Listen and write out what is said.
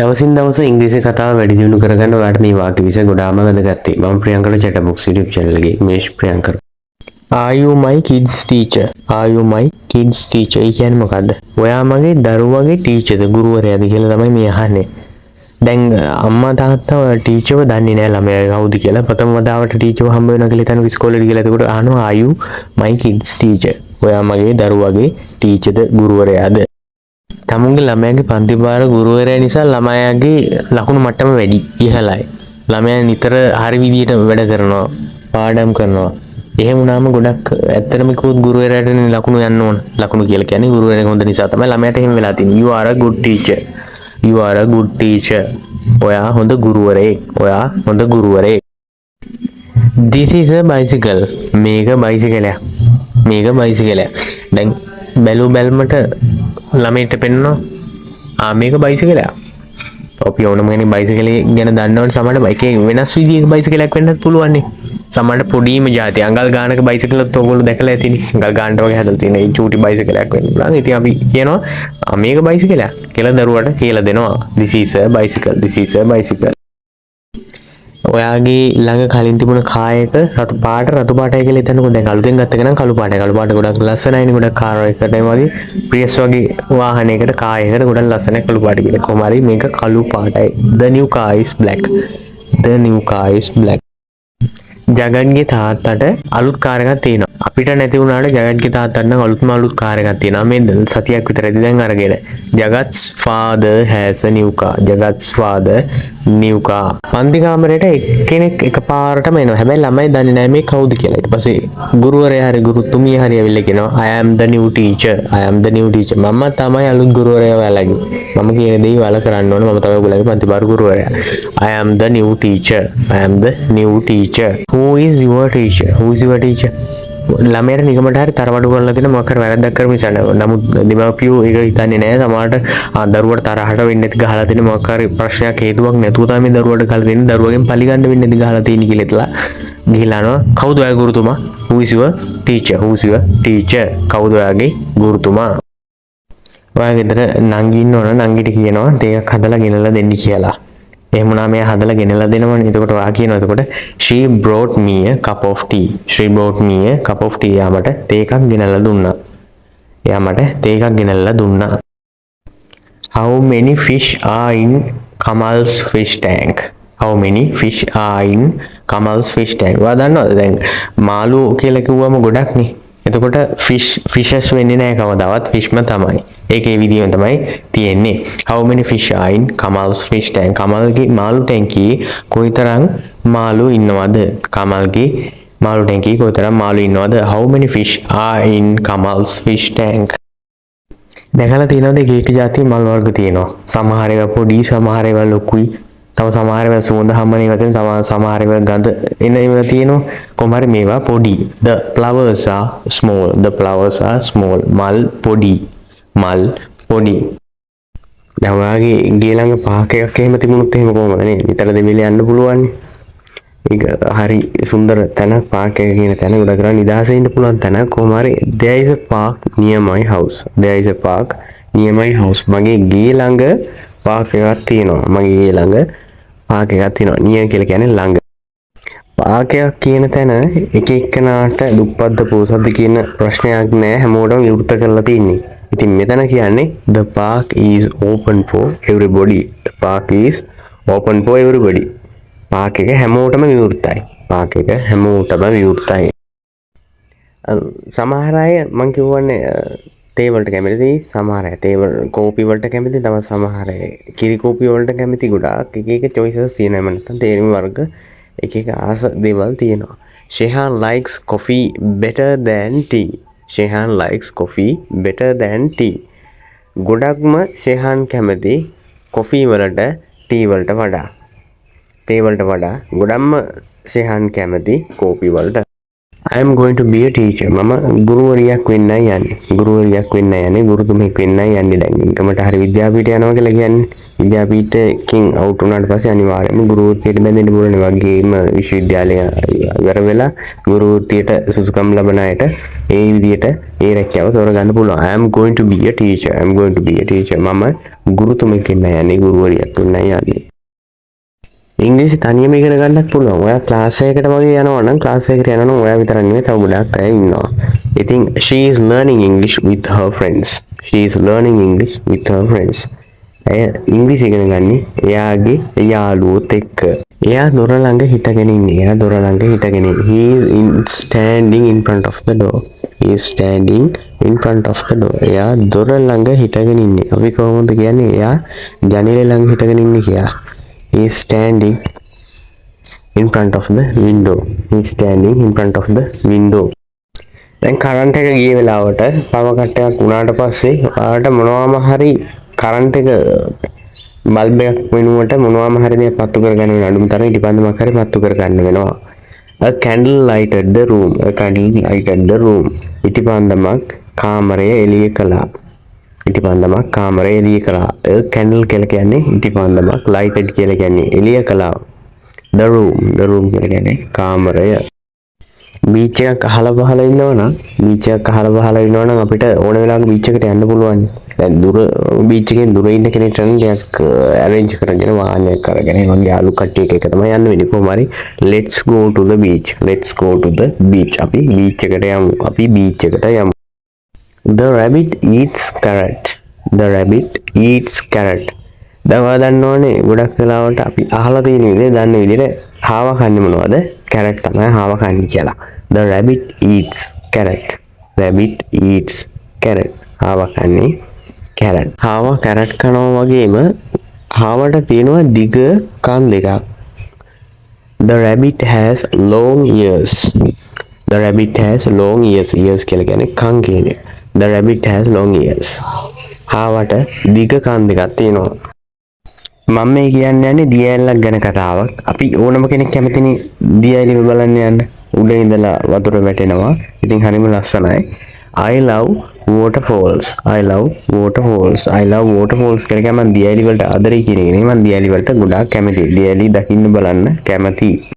දවසින් දවස ඉංග්‍රීසි කතාව වැඩි දියුණු කරගන්න ඔයාලට මේ වාක්‍ය විෂය ගොඩාම වැදගත්. මම Priyankara chat box YouTube channel එකේ මේෂ් Priyankara. Are you my kids teacher? Are you my kids teacher? ඒ කියන්නේ මොකද්ද? ඔයා මගේ දරුවගේ ටීචර්ද ගුරුවරයාද කියලා තමයි මේ අහන්නේ. දැන් අම්මා තාත්තා ටීචර්ව දන්නේ නැහැ ළමයා කවුද කියලා. ප්‍රථම වතාවට ටීචර්ව හම්බ වෙනවා කියලා හිතන ඉස්කෝලේට ගිහලා එතකොට අහනවා are you my kids teacher? ඔයා මගේ දරුවගේ ටීචර්ද ගුරුවරයාද? තමුන්ගේ ළමයාගේ පන්ති භාර ගුරුවරයා නිසා ළමයාගේ ලකුණු මට්ටම වැඩි ඉහළයි. ළමයා නිතර හරි විදියට වැඩ කරනවා, පාඩම් කරනවා. එහෙම වුණාම ගොඩක් ඇත්තටම කිව්වොත් ගුරුවරයාටනේ ලකුණු යන්න ඕන. ලකුණු කියලා කියන්නේ ගුරුවරයා හොඳ නිසා තමයි ළමයාට එහෙම වෙලා තියෙන්නේ. You are a good teacher. You are a good teacher. ඔයා හොඳ ගුරුවරයෙක්. ඔයා හොඳ ගුරුවරයෙක්. This is a bicycle. මේක බයිසිකලයක්. මේක බයිසිකලයක්. දැන් බැලු බැලමට ළමයිට පෙන්නනවා මේක බයිසිකලයක්. අපි ඕනම කෙනෙක් බයිසිකලේ ගැන දන්නවනේ සමහරට එකේ වෙනස් විදිහක බයිසිකලයක් වෙන්නත් පුළුවන් නේ. සමහරට පොඩිම જાතිය අඟල් ගානක බයිසිකලත් ඔයගොල්ලෝ දැකලා ඇතිනේ. අඟල් ගානට වගේ හදලා තියෙන ඒ චූටි බයිසිකලයක් වෙන්න පුළුවන්. ඉතින් අපි කියනවා මේක බයිසිකලයක් කියලා දරුවට කියලා දෙනවා. This is a bicycle. This is a bicycle. ඔයාගේ ළඟ කලින් තිබුණ කායක රතු පාටයි කියලා හිතන්නකෝ. දැන් අලුතෙන් ගත්ත එක නම් කළු පාටයි. කළු පාට ගොඩක් ලස්සනයිනේ. ගොඩක් කාර් එකකට වගේ ප්‍රියස් වගේ වාහනයකට කායයකට ගොඩක් ලස්සනයි කළු පාට කියලා. කොහොම හරි මේක කළු පාටයි. The new car is black. The new car is black. ජගන්ගේ තාත්තට අලුත් කාර් එකක් තියෙනවා. අපිට නැති වුණාට ජගත්ගේ තාත්තට නම් අලුත් කාර් එකක් තියෙනවා. මේ සතියක් විතර ඇති දැන් අරගෙන. Jagat's father has a new car. Jagat's father new car. පන්ති කාමරේට එක්කෙනෙක් එකපාරටම එනවා. හැබැයි ළමයි දන්නේ නැහැ මේ කවුද කියලා. ඊට පස්සේ ගුරුවරයා හරි ගුරුතුමිය හරි ඇවිල්ලා කියනවා I am the new teacher. I am the new teacher. මම තමයි අලුත් ගුරුවරයා ඔයාලගේ. මම කියන දේ ඔයාලා කරන්න ඕනේ. මම තමයි ඔයගොල්ලන්ගේ පන්ති භාර ගුරුවරයා. I am the new teacher. I am the new teacher. Who is your teacher? Who is your teacher? ළමයට නිකමට හරි තරවඩු කරලා තියෙන මොකක් හරි වැරද්දක් කරපු නිසා නේද? නමුත් දෙමාපියෝ ඒක හිතන්නේ නැහැ. සමහරට දරුවට තරහට වෙන්නේ නැති ගහලා තියෙන මොකක් හරි ප්‍රශ්නයක් හේතුවක් නැතුව තමයි දරුවට ගහලා තියෙන්නේ. දරුවගෙන් පලි ගන්න වෙන්නේ නැති ගහලා තියෙන කියලා ඉතලා ගිහිලා යනවා. කවුද ඔයාගේ ගුරුතුමා? Who is your teacher? Who is your teacher? කවුද ඔයාගේ ගුරුතුමා? ඔයාගේ ගෙදර නංගි ඉන්නවනම් නංගිට කියනවා තේකක් හදලා ගෙනල්ලා දෙන්න කියලා. එහෙම වුණාම එයා හදලා ගෙනලා දෙනවනේ. එතකොට ඔයා කියනවා එතකොට she brought me a cup of tea. She brought me a cup of tea. යා මට තේ එකක් ගෙනල්ලා දුන්නා. යා මට තේ එකක් ගෙනල්ලා දුන්නා. How many fish are in Kamal's fish tank? How many fish are in Kamal's fish tank? ඔයා දන්නවද දැන් මාළු කියලා කිව්වම ගොඩක් නේ. එතකොට fishes වෙන්නේ නැහැ කවදාවත් fishම තමයි. ඒකේ විදියම තමයි තියෙන්නේ. How many fish are in Kamal's fish tank? කමල්ගේ මාළු ටැංකියේ කොයිතරම් මාළු ඉන්නවද? කමල්ගේ මාළු ටැංකියේ කොයිතරම් මාළු ඉන්නවද? How many fish are in Kamal's fish tank? දැකලා තියෙනවද එක එක જાතිය මල් වර්ග තියෙනවා. සමහර ඒවා පොඩි, සමහර ඒවා ලොකුයි. තව සමහර ඒවා සුවඳ හම්බන ඒවා තියෙනවා. තව සමහර ඒවා ගඳ එන ඒවා තියෙනවා. කොහොම හරි මේවා පොඩි. The flowers are small. The flowers are small. මල් පොඩි. මල් පොඩි. දැන් ඔයාගේ ගේ ළඟ පාක් එකක් එහෙම තිබුණොත් එහෙම කොහොමද නේ? විතර දෙවිල යන්න පුළුවන්. ඒක හරි සුන්දර තැනක් පාක් එක කියන තැන උඩ කරා නිදාසේ ඉන්න පුළුවන් තැනක්. කොහොම හරි there is a park near my house. There is a park near my house. මගේ ගේ ළඟ පාක් එකක් තියෙනවා. මගේ ගේ ළඟ පාක් එකක් තියෙනවා. near කියලා කියන්නේ ළඟ. පාක් එකක් කියන තැන එක එක්කනාට දුප්පත්ද පොසත්ද කියන ප්‍රශ්නයක් නෑ. හැමෝටම විවෘත කරලා තියෙන්නේ. ඉතින් මෙතන කියන්නේ the park is open for everybody. The park is open for everybody. Park එක හැමෝටම විවෘතයි. පාක් එක හැමෝටම විවෘතයි. සමහර අය මං කියවන්නේ තේ වලට කැමති. සමහර අය තේ කෝපි වලට කැමති. තව සමහර අය කිරි කෝපි වලට කැමති. ගොඩාක් එක එක choices තියෙනවා. මම නැත්තම් තේරීම වර්ග එක එක ආස දේවල් තියෙනවා. Shehan likes coffee better than tea. Shehan likes coffee better than tea. ගොඩක්ම Shehan කැමති කොෆි වලට ටී වලට වඩා. තේ වලට වඩා ගොඩක්ම Shehan කැමති කෝපි වලට. I am going to be a teacher. මම ගුරුවරියක් වෙන්නයි යන්නේ. ගුරුවරියක් වෙන්න යන්නේ ගුරුතුමෙක් වෙන්නයි යන්නේ දැන්. ඉන්කමට හරි විද්‍යාපීඨය යනවා කියලා කියන්නේ. විද්‍යාපීඨයෙන් අවුට් වුණාට පස්සේ අනිවාර්යයෙන්ම ගුරු වෘත්තියට බැඳෙන්න ඕනේ. වගේම විශ්වවිද්‍යාලය ඉවර වෙලා ගුරු වෘත්තියට සුසුකම් ලබන අයට ඒ විදිහට ඒ රැකියාව තෝරගන්න පුළුවන්. I am going to be a teacher. I am going to be a teacher. මම ගුරුතුමෙක් වෙන්න යන්නේ ගුරුවරියක් වෙන්නයි යන්නේ. ඉංග්‍රීසි තනියම ඉගෙන ගන්නත් පුළුවන්. ඔයා ක්ලාස් එකකට වගේ යනවා නම් ක්ලාස් එකකට යනවා නම් ඔයා විතරක් නෙමෙයි තව ගොඩක් අය ඉන්නවා. ඉතින් she is learning English with her friends. She is learning English with her friends. එය ඉංග්‍රීසි ඉගෙන ගන්නේ එයාගේ යාළුවොත් එක්ක. එයා දොර ළඟ හිටගෙන ඉන්නේ. එයා දොර ළඟ හිටගෙන ඉන්නේ. He is standing in front of the door. He is standing in front of the door. එයා දොර ළඟ හිටගෙන ඉන්නේ. අපි කොහොමද කියන්නේ? එයා ජනේලෙ ළඟ හිටගෙන ඉන්නේ කියලා. He is standing in front of the window. He is standing in front of the window. දැන් කරන්ට් එක ගිය වෙලාවට පවර් කට් එකක් වුණාට පස්සේ ඔයාලට මොනවාම හරි කරන්ට් එක බල්බ් එකක් වෙනුවට මොනවාම හරි දෙයක් පත්තු කරගන්න වෙන අඩුම තරමේ ඉටිපන්දමක් හරි පත්තු කරගන්න වෙනවා. A candle lighted the room. A candle lighted the room. ඉටිපන්දමක් කාමරය එළිය කළා. ඉටිපන්දමක් කාමරය එළිය කළා. A candle කියලා කියන්නේ ඉටිපන්දමක්, lighted කියලා කියන්නේ එළිය කළා. The room කියලා කියන්නේ කාමරය. බීච් එකක් අහලා පහලා ඉන්නවනම් අපිට ඕන වෙලාවක බීච් එකට යන්න පුළුවන්. දැන් දුර බීච් එකෙන් දුර ඉන්න කෙනෙක්ට නම් ටිකක් arrange කරගෙන වාහනයක් අරගෙන ඒ වගේ යාළු කට්ටිය එක තමයි යන්න වෙන්නේ. කොහොම හරි let's go to the beach. Let's go to the beach. අපි බීච් එකට යමු. The rabbit eats carrot. The rabbit eats carrot. දැන් ඔයා දන්නවනේ ගොඩක් වෙලාවට අපි අහලා තියෙන විදිහට දන්න විදිහට හාවා කන්නේ මොනවද? carrot තමයි හාවා කන්නේ කියලා. The rabbit eats carrot. Rabbit eats carrot. හාවා කන්නේ carrot. හාවා carrot කනවා වගේම හාවට තියෙනවා දිග කන් දෙකක්. The rabbit has long ears. The rabbit has long ears. Ears කියලා කියන්නේ කන් කියන්නේ. The rabbit has long ears. හාවට දිග කන් දෙකක් තියෙනවා. මම මේ කියන්නේ දියඇල්ලක් ගැන කතාවක්. අපි ඕනම කෙනෙක් කැමතිනේ දියඇලි බලන්න යන්න. උඩ ඉඳලා වතුර වැටෙනවා. ඉතින් හරිම ලස්සනයි. I love waterfalls. I love waterfalls. I love waterfalls කියලා මම දියඇලි වලට ආදරේ කියන එක නෙමෙයි. මම දියඇලි වලට ගොඩාක් කැමතියි. දියඇලි දකින්න බලන්න කැමතියි.